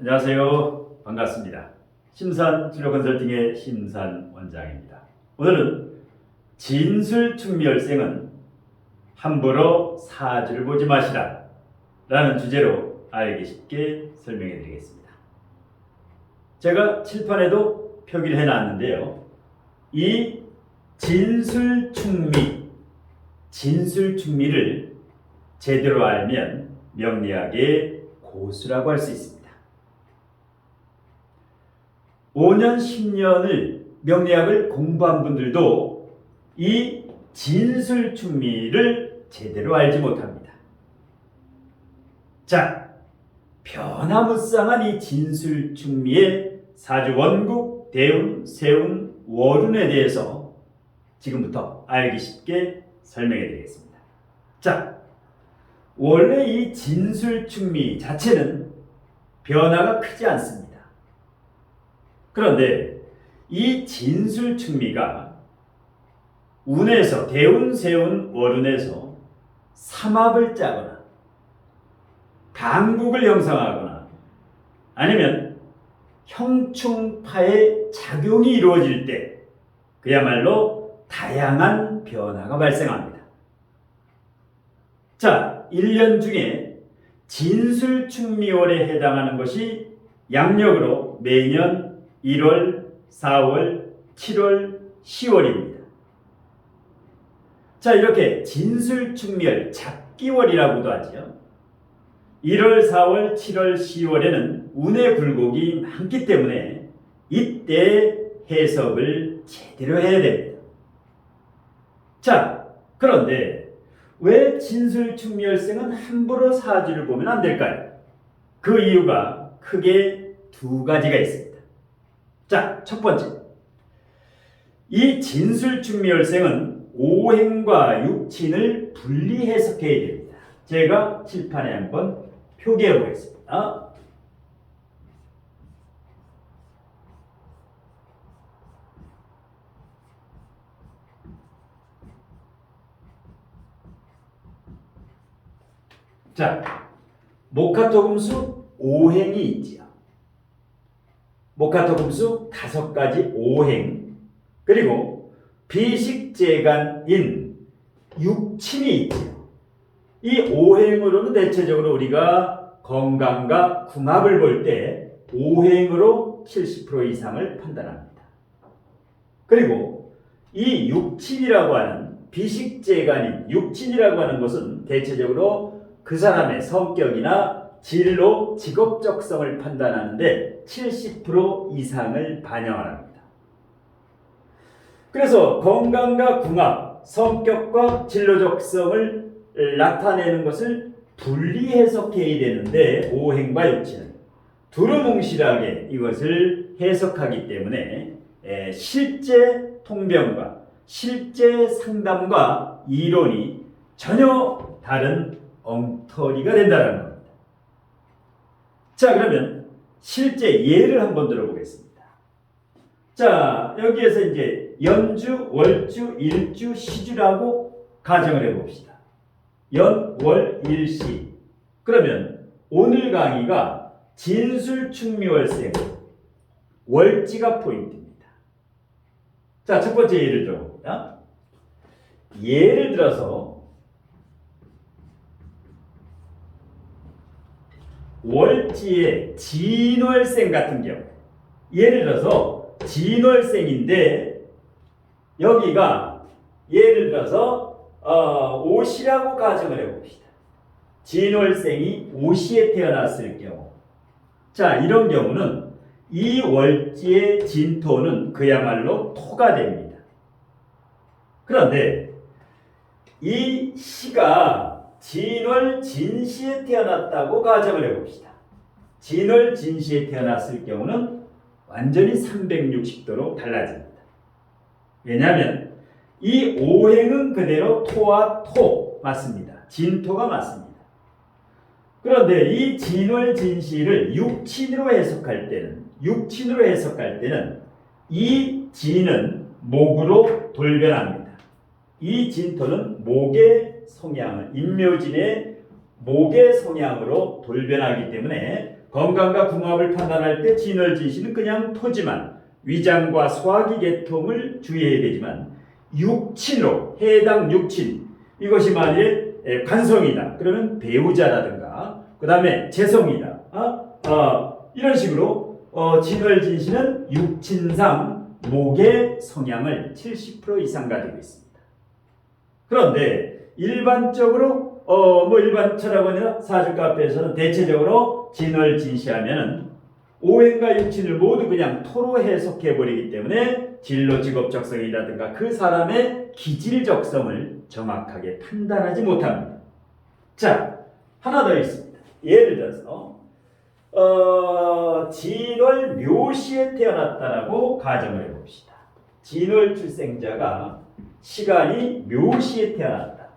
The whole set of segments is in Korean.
안녕하세요. 반갑습니다. 심산 진로컨설팅의 심산 원장입니다. 오늘은 진술충미열생은 함부로 사주를 보지 마시라 라는 주제로 알기 쉽게 설명해 드리겠습니다. 제가 칠판에도 표기를 해놨는데요. 이 진술충미를 제대로 알면 명리학의 고수라고 할 수 있습니다. 5년, 10년을 명리학을 공부한 분들도 이 진술충미를 제대로 알지 못합니다. 자, 변화무쌍한 이 진술충미의 사주 원국, 대운, 세운, 월운에 대해서 지금부터 알기 쉽게 설명해 드리겠습니다. 자, 원래 이 진술충미 자체는 변화가 크지 않습니다. 그런데 이 진술충미가 운에서 대운, 세운, 월운에서 삼합을 짜거나 강국을 형성하거나 아니면 형충파의 작용이 이루어질 때 그야말로 다양한 변화가 발생합니다. 자, 1년 중에 진술충미월에 해당하는 것이 양력으로 매년 1월, 4월, 7월, 10월입니다. 자, 이렇게 진술충미월, 잡기월이라고도 하죠. 1월, 4월, 7월, 10월에는 운의 굴곡이 많기 때문에 이때 해석을 제대로 해야 됩니다. 자, 그런데 왜 진술충미열생은 함부로 사주를 보면 안 될까요? 그 이유가 크게 두 가지가 있습니다. 자, 첫 번째. 이 진술충미열생은 오행과 육친을 분리 해석해야 됩니다. 제가 칠판에 한번 표기해 보겠습니다. 자, 목화토금수 오행이 있지요. 목화토금수 5가지 오행, 그리고 비식재간인 육친이 있지요. 이 오행으로는 대체적으로 우리가 건강과 궁합을 볼 때 오행으로 70% 이상을 판단합니다. 그리고 이 육친이라고 하는 비식재간인 육친이라고 하는 것은 대체적으로 그 사람의 성격이나 진로, 직업적성을 판단하는데 70% 이상을 반영합니다. 그래서 건강과 궁합, 성격과 진로적성을 나타내는 것을 분리 해석해야 되는데 오행과 육친은 두루뭉실하게 이것을 해석하기 때문에 실제 통병과 실제 상담과 이론이 전혀 다른 엉터리가 된다는 겁니다. 자, 그러면 실제 예를 한번 들어보겠습니다. 자, 여기에서 이제 연주, 월주, 일주, 시주라고 가정을 해봅시다. 연, 월, 일, 시. 그러면 오늘 강의가 진술충미월생, 월지가 포인트입니다. 자, 첫 번째 예를 들어봅니다. 예를 들어서 월지의 진월생 같은 경우, 예를 들어서 진월생인데 여기가 예를 들어서 오시라고 가정을 해봅시다. 진월생이 오시에 태어났을 경우, 자, 이런 경우는 이 월지의 진토는 그야말로 토가 됩니다. 그런데 이 시가 진월 진시에 태어났다고 가정을 해봅시다. 진월 진시에 태어났을 경우는 완전히 360도로 달라집니다. 왜냐하면 이 오행은 그대로 토와 토 맞습니다. 진토가 맞습니다. 그런데 이 진월 진시를 육친으로 해석할 때는 이 진은 목으로 돌변합니다. 이 진토는 목의 성향을 인묘진의 목의 성향으로 돌변하기 때문에 건강과 궁합을 판단할 때 진월진시는 그냥 토지만 위장과 소화기 계통을 주의해야 되지만 육친으로 해당 육친 이것이 만약에 관성이다 그러면 배우자라든가 그 다음에 재성이다 이런 식으로 진월진시는 육친상 목의 성향을 70% 이상 가지고 있습니다. 그런데 일반적으로 일반처라고 하냐 사주카페에서는 대체적으로 진월진시하면은 오행과 육친을 모두 그냥 토로 해석해 버리기 때문에 진로 직업적성이라든가 그 사람의 기질적성을 정확하게 판단하지 못합니다. 자, 하나 더 있습니다. 예를 들어서 진월 묘시에 태어났다라고 가정을 해봅시다. 진월 출생자가 시간이 묘시에 태어났다.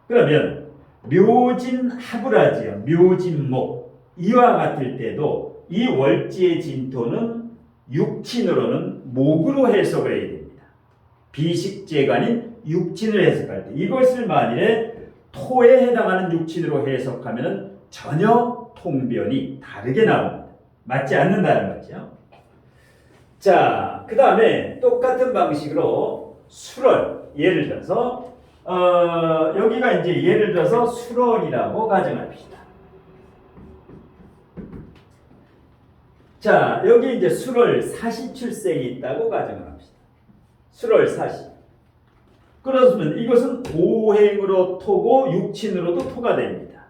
그러면 묘진합을하지요. 묘진목 이와 같을 때도 이 월지의 진토는 육친으로는 목으로 해석을 해야 됩니다. 비식재가 아닌 육친을 해석할 때 이것을 만일에 토에 해당하는 육친으로 해석하면 전혀 통변이 다르게 나옵니다. 맞지 않는다는 거죠. 자, 그 다음에 똑같은 방식으로 술월 예를 들어서 여기가 이제 예를 들어서 술월이라고 가정합시다. 자, 여기 이제 술월 사시 출생이 있다고 가정을 합시다. 술월 사시. 그렇으면 이것은 오행으로 토고 육친으로도 토가 됩니다.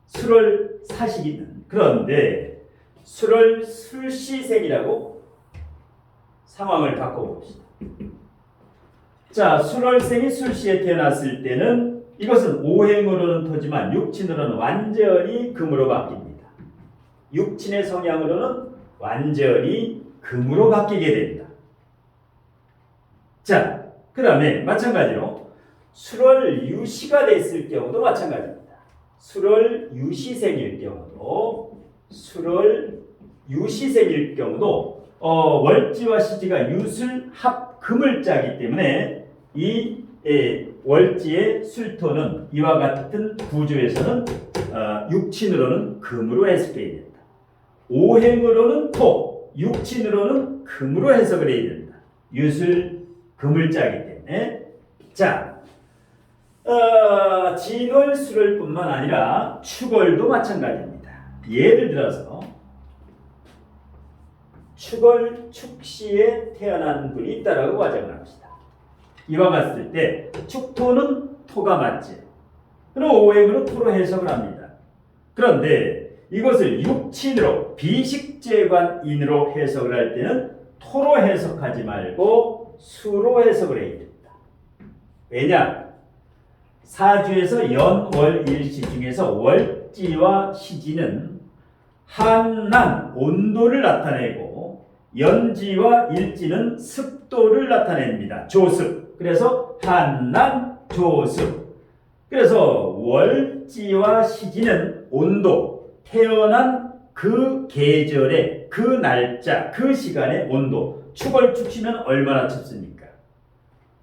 술월 사시기는. 그런데 술월 술시생이라고 상황을 바꿔봅시다. 자, 술월생이 술시에 태어났을 때는 이것은 오행으로는 토지만 육친으로는 완전히 금으로 바뀝니다. 육친의 성향으로는 완전히 금으로 바뀌게 됩니다. 자, 그 다음에 마찬가지로 술월 유시가 됐을 경우도 마찬가지입니다. 술월 유시생일 경우도 월지와 시지가 유술 합금을 짜기 때문에 이 월지의 술토는 이와 같은 구조에서는 육친으로는 금으로 해석해야 됩니다. 오행으로는 토, 육친으로는 금으로 해석을 해야 됩니다. 유술 금을 짜기 때문에. 자, 진월 술월뿐만 아니라 축월도 마찬가지입니다. 예를 들어서 축월 축시에 태어난 분이 있다라고 가정을 합시다. 이와 같을 때 축토는 토가 맞지. 그럼 오행으로 토로 해석을 합니다. 그런데 이것을 육친으로 비식재관인으로 해석을 할 때는 토로 해석하지 말고 수로 해석을 해야 됩니다. 왜냐? 사주에서 연, 월, 일시 중에서 월지와 시지는 한난, 온도를 나타내고 연지와 일지는 습도를 나타냅니다. 조습. 그래서 한난, 조습. 그래서 월지와 시지는 온도, 태어난 그 계절의 그 날짜, 그 시간의 온도. 축월 축시는 얼마나 춥습니까?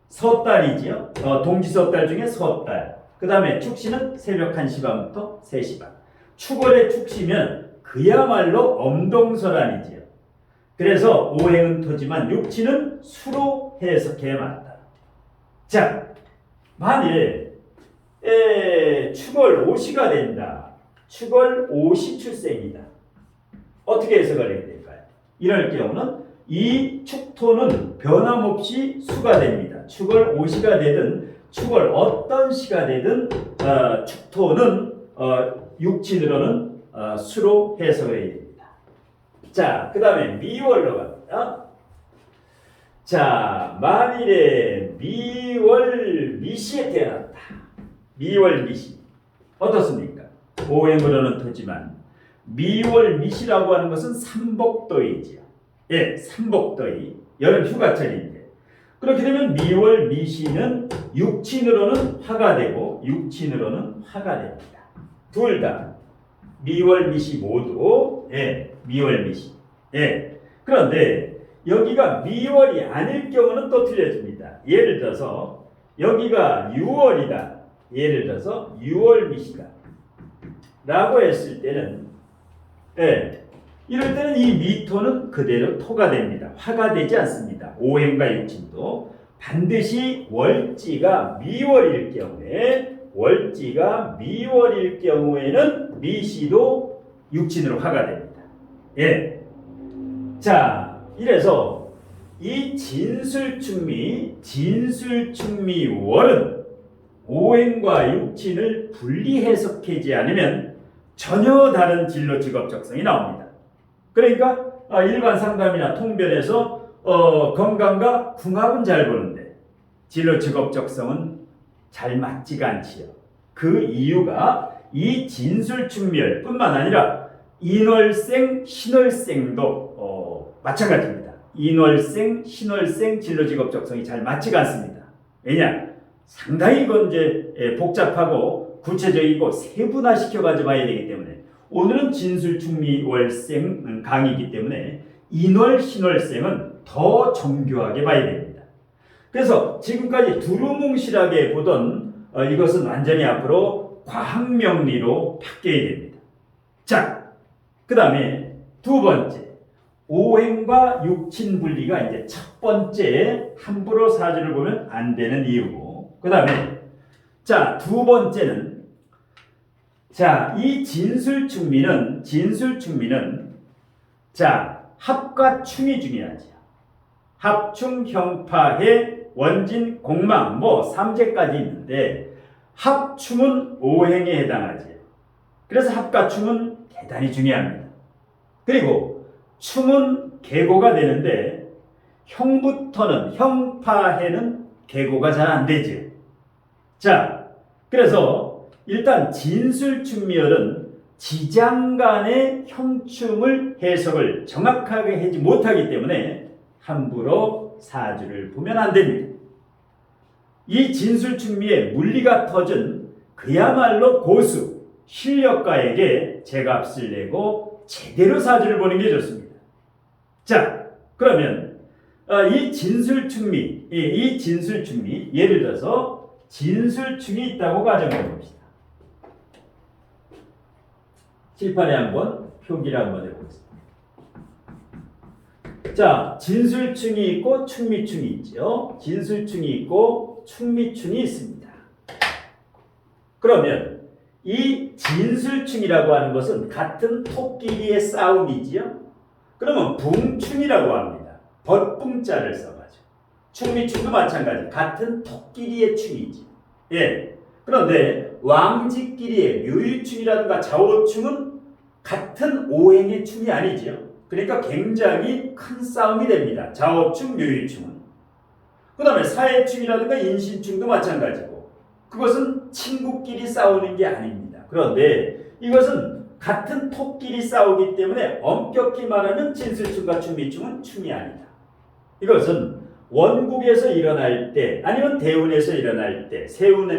섣달이지요. 동지섣달 중에 섣달. 그 다음에 축시는 새벽 1시 반부터 3시 반. 축월의 축시면 그야말로 엄동설한이지요. 그래서 오행은 토지만 육치는 수로 해석해야 한다. 자, 만일 축월 오시가 된다. 축월 오시 출생이다. 어떻게 해석을 해야 될까요? 이럴 경우는 이 축토는 변함없이 수가 됩니다. 축월 오시가 되든 축월 어떤 시가 되든 축토는 육친으로는 수로 해석을 해야 됩니다. 자, 그 다음에 미월로 갑니다. 자, 만일에 미월 미시에 태어났다. 미월 미시 어떻습니까? 오행으로는 토지만 미월 미시라고 하는 것은 삼복도이지요. 예, 삼복도이 여름 휴가철인데 그렇게 되면 미월 미시는 육친으로는 화가 되고 육친으로는 화가 됩니다. 둘 다 미월 미시 모두 미월 미시. 그런데 여기가 미월이 아닐 경우는 또 틀려집니다. 예를 들어서 여기가 6월이다. 예를 들어서 6월 미시다. 라고 했을 때는 예. 이럴 때는 이 미토는 그대로 토가 됩니다. 화가 되지 않습니다. 오행과 육친도 반드시 월지가 미월일 경우에는 미시도 육친으로 화가 됩니다. 예. 자, 이래서 이 진술충미월은 오행과 육친을 분리 해석하지 않으면 전혀 다른 진로 직업적성이 나옵니다. 그러니까 일반 상담이나 통변에서 건강과 궁합은 잘 보는데 진로 직업적성은 잘 맞지가 않지요. 그 이유가 이 진술충미열 뿐만 아니라 인월생, 신월생도 마찬가지입니다. 인월생, 신월생 진로 직업적성이 잘 맞지가 않습니다. 왜냐? 상당히 이건 이제 복잡하고 구체적이고 세분화시켜가지고 봐야 되기 때문에 오늘은 진술충미월생 강의이기 때문에 인월, 신월생은 더 정교하게 봐야 됩니다. 그래서 지금까지 두루뭉실하게 보던 이것은 완전히 앞으로 과학명리로 바뀌어야 됩니다. 자, 그 다음에 두 번째, 오행과 육친 분리가 이제 첫 번째 함부로 사주를 보면 안 되는 이유고, 그 다음에 자, 두 번째는 자, 이 진술충미는 자, 합과 충이 중요하죠. 합충, 형파해, 원진, 공망 뭐 삼재까지 있는데 합충은 오행에 해당하죠. 그래서 합과 충은 대단히 중요합니다. 그리고 충은 계고가 되는데 형부터는 형파해는 계고가 잘 안 되죠. 자, 그래서 일단 진술충미열은 지장간의 형충을 해석을 정확하게 하지 못하기 때문에 함부로 사주를 보면 안 됩니다. 이 진술충미의 물리가 터진 그야말로 고수, 실력가에게 제값을 내고 제대로 사주를 보는 게 좋습니다. 자, 그러면 이 진술충미 예를 들어서 진술충이 있다고 가정해 봅시다. 칠판에 한번 표기를 한번 해보겠습니다. 자, 진술충이 있고 충미충이 있죠. 진술충이 있고 충미충이 있습니다. 그러면 이 진술충이라고 하는 것은 같은 토끼리의 싸움이지요. 그러면 붕충이라고 합니다. 벗붕자를 써가지고. 충미충도 마찬가지. 같은 토끼리의 충이지. 예. 그런데 왕지끼리의 묘유충이라든가 자오충은 같은 오행의 충이 아니지요. 그러니까 굉장히 큰 싸움이 됩니다. 자오충, 묘유충은. 그 다음에 사해충이라든가 인신충도 마찬가지고 그것은 친구끼리 싸우는 게 아닙니다. 그런데 이것은 같은 톡끼리 싸우기 때문에 엄격히 말하면 진술충과 충미충은 충이 아니다. 이것은 원국에서 일어날 때 아니면 대운에서 일어날 때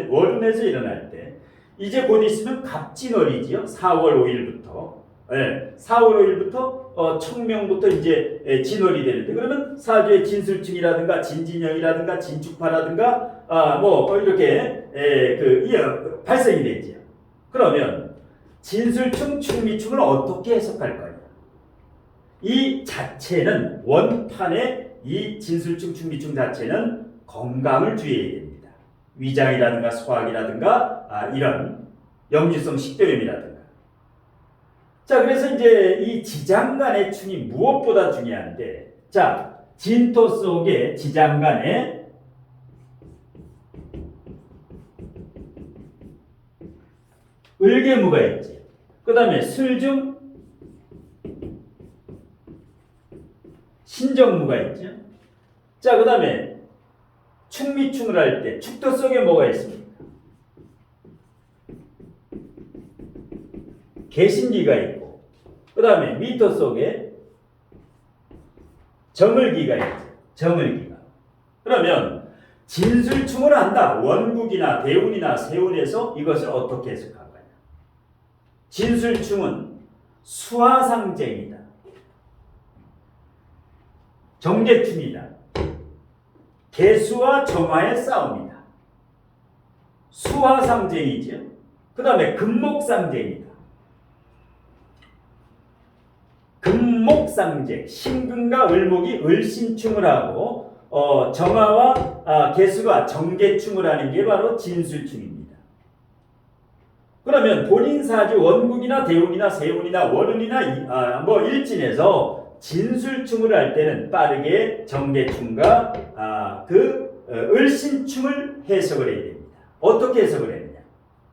월운에서 일어날 때 이제 곧 있으면 갑진월이지요. 4월 5일부터 4월 5일부터 청명부터 이제 진월이 되는데 그러면 사주의 진술충이라든가 진진영이라든가 진축파라든가 뭐 이렇게 발생이 되지요. 그러면 진술충, 충미충을 어떻게 해석할 거냐? 이 자체는 원판의 이 진술충, 충미충 자체는 건강을 주의해야 됩니다. 위장이라든가 소화기라든가 이런 역류성 식도염이라든가. 자, 그래서 이제 이 지장간의 충이 무엇보다 중요한데, 자, 진토 속에 지장간에 을개무가 있지. 그 다음에 술중 신정무가 있죠. 자, 그 다음에 충미충을 할 때 축토 속에 뭐가 있습니까? 개신기가 있고 그 다음에 미토 속에 정을기가 있죠. 정을기가. 그러면 진술충을 한다. 원국이나 대운이나 세운에서 이것을 어떻게 해석할 거냐? 진술충은 수화상쟁이다. 정제충이다. 개수와 정화의 싸움이다. 수화상쟁이죠. 그 다음에 금목상쟁이다. 금목상제, 신금과 을목이 을신충을 하고 정화와 개수가 정계충을 하는 게 바로 진술충입니다. 그러면 본인 사주 원국이나 대운이나 세운이나 월운이나 일진에서 진술충을 할 때는 빠르게 정계충과 을신충을 해석을 해야 됩니다. 어떻게 해석을 했느냐?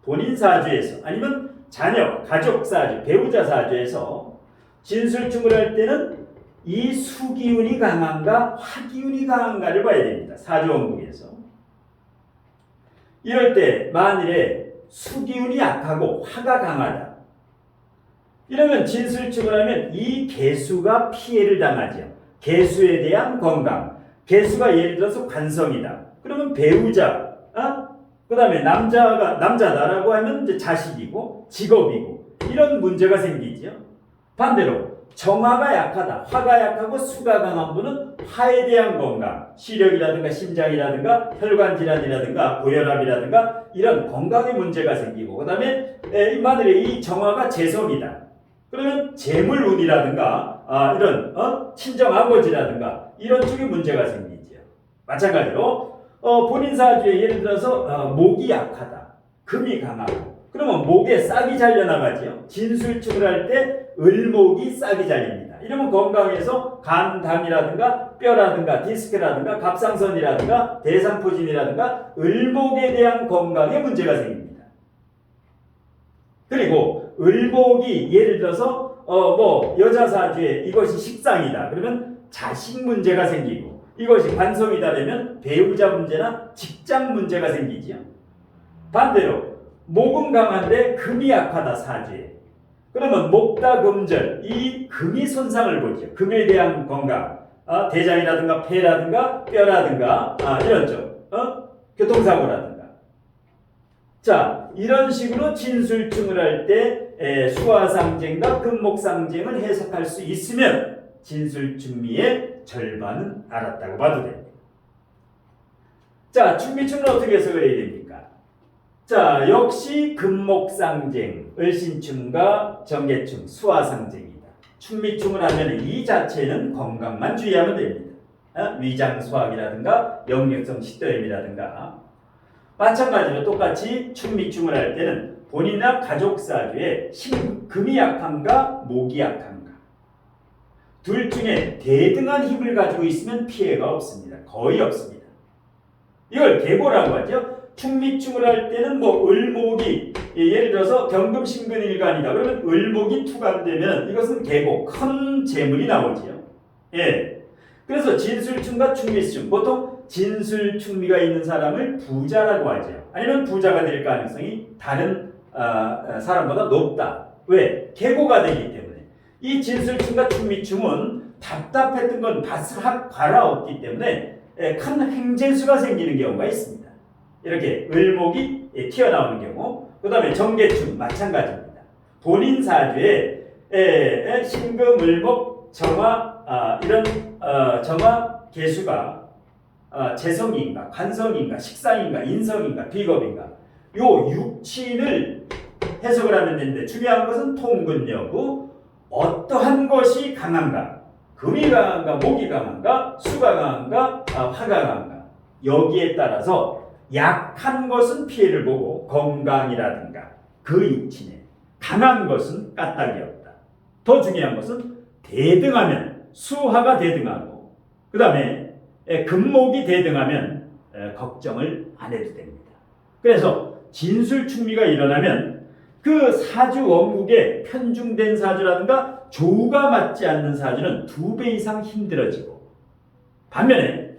본인 사주에서 아니면 자녀, 가족 사주, 배우자 사주에서 진술충을 할 때는 이 수기운이 강한가 화기운이 강한가를 봐야 됩니다. 사주 원국에서. 이럴 때 만일에 수기운이 약하고 화가 강하다. 이러면 진술충을 하면 이 개수가 피해를 당하죠. 개수에 대한 건강. 개수가 예를 들어서 관성이다. 그러면 배우자, 그 다음에 남자다라고 하면 이제 자식이고 직업이고 이런 문제가 생기죠. 반대로 정화가 약하다. 화가 약하고 수가 강한 분은 화에 대한 건강, 시력이라든가 심장이라든가 혈관 질환이라든가 고혈압이라든가 이런 건강의 문제가 생기고 그 다음에 만일에 이 정화가 재성이다. 그러면 재물운이라든가 이런 친정 아버지라든가 이런 쪽에 문제가 생기죠. 마찬가지로 본인 사주에 예를 들어서 목이 약하다. 금이 강하고 그러면 목에 싹이 잘려나가죠. 진술충을 할 때 을목이 싹이 잘립니다. 이러면 건강에서 간, 담이라든가 뼈라든가 디스크라든가 갑상선이라든가 대상포진이라든가 을목에 대한 건강에 문제가 생깁니다. 그리고 을목이 예를 들어서 여자 사주에 이것이 식상이다. 그러면 자식 문제가 생기고 이것이 관성이다 되면 배우자 문제나 직장 문제가 생기죠. 반대로 목은 강한데 금이 약하다 사주에. 그러면 목다금절 이 금이 손상을 보죠. 금에 대한 건강, 대장이라든가 폐라든가 뼈라든가 이런 쪽, 교통사고라든가. 자, 이런 식으로 진술충을 할 때 수화상쟁과 금목상쟁을 해석할 수 있으면 진술충미의 절반은 알았다고 봐도 됩니다. 자, 충미충은 어떻게 해석을 해야 됩니까? 자, 역시 금목상쟁, 을신충과 정계충, 수화상쟁이다. 충미충을 하면 이 자체는 건강만 주의하면 됩니다. 위장수학이라든가 역류성 식도염이라든가 마찬가지로 똑같이 충미충을 할 때는 본인이나 가족 사주에 금이 약한가 목이 약한가 둘 중에 대등한 힘을 가지고 있으면 피해가 없습니다. 거의 없습니다. 이걸 계고라고 하죠. 충미충을 할 때는 을목이 예를 들어서 경금신근일간이다. 그러면 을목이 투간되면 이것은 계고 큰 재물이 나오지요. 예. 그래서 진술충과 충미충 보통 진술충미가 있는 사람을 부자라고 하죠. 아니면 부자가 될 가능성이 다른 사람보다 높다. 왜? 계고가 되기 때문에. 이 진술충과 충미충은 답답했던 건 밭을 갈아엎기 때문에 큰 행재수가 생기는 경우가 있습니다. 이렇게 을목이 튀어나오는 경우. 그 다음에 정계충 마찬가지입니다. 본인 사주에 신금, 을목, 정화 이런 정화 개수가 재성인가 관성인가 식상인가 인성인가 비겁인가 요 육친을 해석을 하면 되는데 중요한 것은 통근 여부 어떠한 것이 강한가 금이 강한가 목이 강한가 수가 강한가 화가 강한가 여기에 따라서 약한 것은 피해를 보고 건강이라든가 그 육친에 강한 것은 까딱이 없다. 더 중요한 것은 대등하면 수화가 대등하고 그 다음에 금목이 대등하면 걱정을 안 해도 됩니다. 그래서 진술충미가 일어나면 그 사주 원국에 편중된 사주라든가 조우가 맞지 않는 사주는 2배 이상 힘들어지고 반면에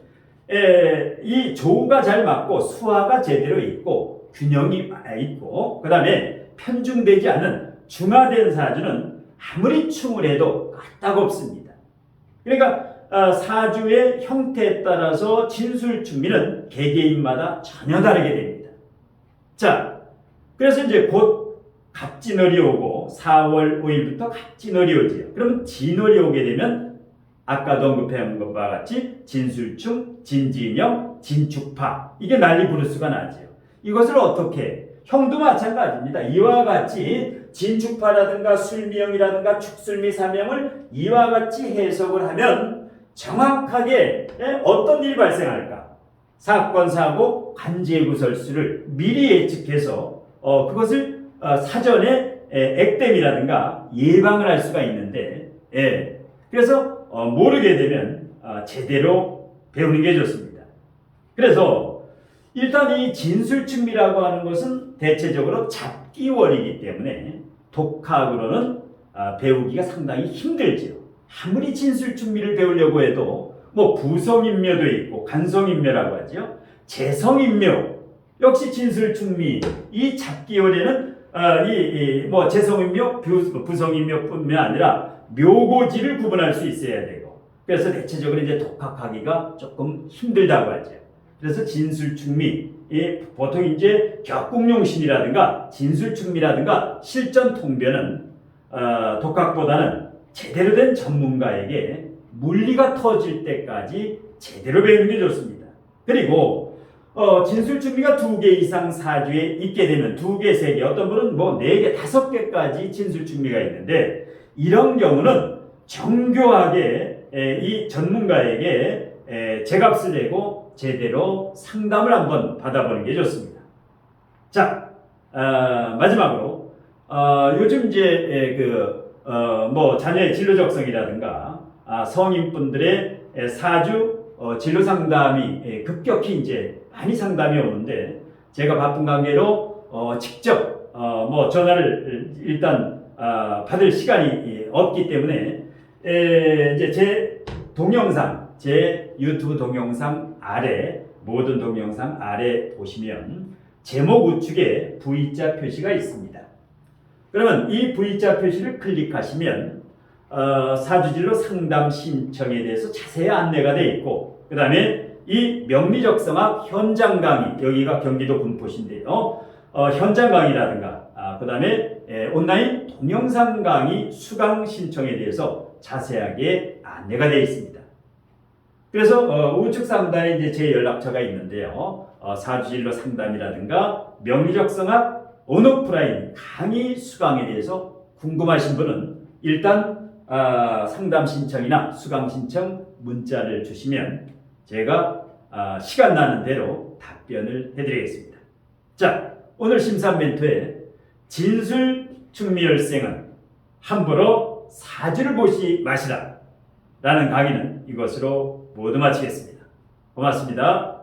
이 조우가 잘 맞고 수화가 제대로 있고 균형이 있고 그 다음에 편중되지 않은 중화된 사주는 아무리 충을 해도 까딱없습니다. 그러니까 사주의 형태에 따라서 진술충미는 개개인마다 전혀 다르게 됩니다. 자, 그래서 이제 곧 갑진월이 오고 4월 5일부터 갑진월이 오지요. 그러면 진월이 오게 되면 아까도 언급한 것과 같이 진술충, 진진형, 진축파 이게 난리 부르스가 나죠. 이것을 어떻게 형도 마찬가지입니다. 이와 같이 진축파라든가 술미형이라든가 축술미사명을 이와 같이 해석을 하면 정확하게 어떤 일이 발생할까? 사건, 사고, 관제구설수를 미리 예측해서 그것을 사전에 액땜이라든가 예방을 할 수가 있는데, 그래서 모르게 되면 제대로 배우는 게 좋습니다. 그래서 일단 이 진술충미라고 하는 것은 대체적으로 잡기월이기 때문에 독학으로는 배우기가 상당히 힘들지요. 아무리 진술충미를 배우려고 해도 뭐 부성인묘도 있고 간성인묘라고 하죠. 재성인묘 역시 진술충미 이 잡기월에는 뭐 재성인묘, 부성인묘뿐만 아니라 묘고지를 구분할 수 있어야 되고 그래서 대체적으로 이제 독학하기가 조금 힘들다고 하죠. 그래서 진술충미 보통 이제 격국용신이라든가 진술충미라든가 실전통변은 독학보다는 제대로 된 전문가에게 물리가 터질 때까지 제대로 배우는 게 좋습니다. 그리고 진술충미가 2개 이상 사주에 있게 되면 2개, 3개, 어떤 분은 뭐 4개, 5개까지 진술충미가 있는데 이런 경우는 정교하게 이 전문가에게 제값을 내고 제대로 상담을 한번 받아보는 게 좋습니다. 자, 마지막으로 요즘 이제 뭐 자녀의 진로 적성이라든가 성인분들의 사주 진로 상담이 급격히 이제 많이 상담이 오는데 제가 바쁜 관계로 직접 뭐 전화를 일단 받을 시간이 없기 때문에 이제 제 동영상, 제 유튜브 동영상 아래 모든 동영상 아래 보시면 제목 우측에 V자 표시가 있습니다. 그러면 이 V자 표시를 클릭하시면 사주진로 상담 신청에 대해서 자세히 안내가 되어 있고 그 다음에 이 명리적성학 현장 강의 여기가 경기도 군포시인데요. 현장 강의라든가 그 다음에 온라인 동영상 강의 수강 신청에 대해서 자세하게 안내가 되어 있습니다. 그래서 우측 상단에 이제 제 연락처가 있는데요. 사주진로 상담이라든가 명리적성학 온오프라인 강의 수강에 대해서 궁금하신 분은 일단 상담 신청이나 수강 신청 문자를 주시면 제가 시간 나는 대로 답변을 해드리겠습니다. 자, 오늘 심사 멘토의 진술충미열생은 함부로 사주를 보시 마시라 라는 강의는 이것으로 모두 마치겠습니다. 고맙습니다.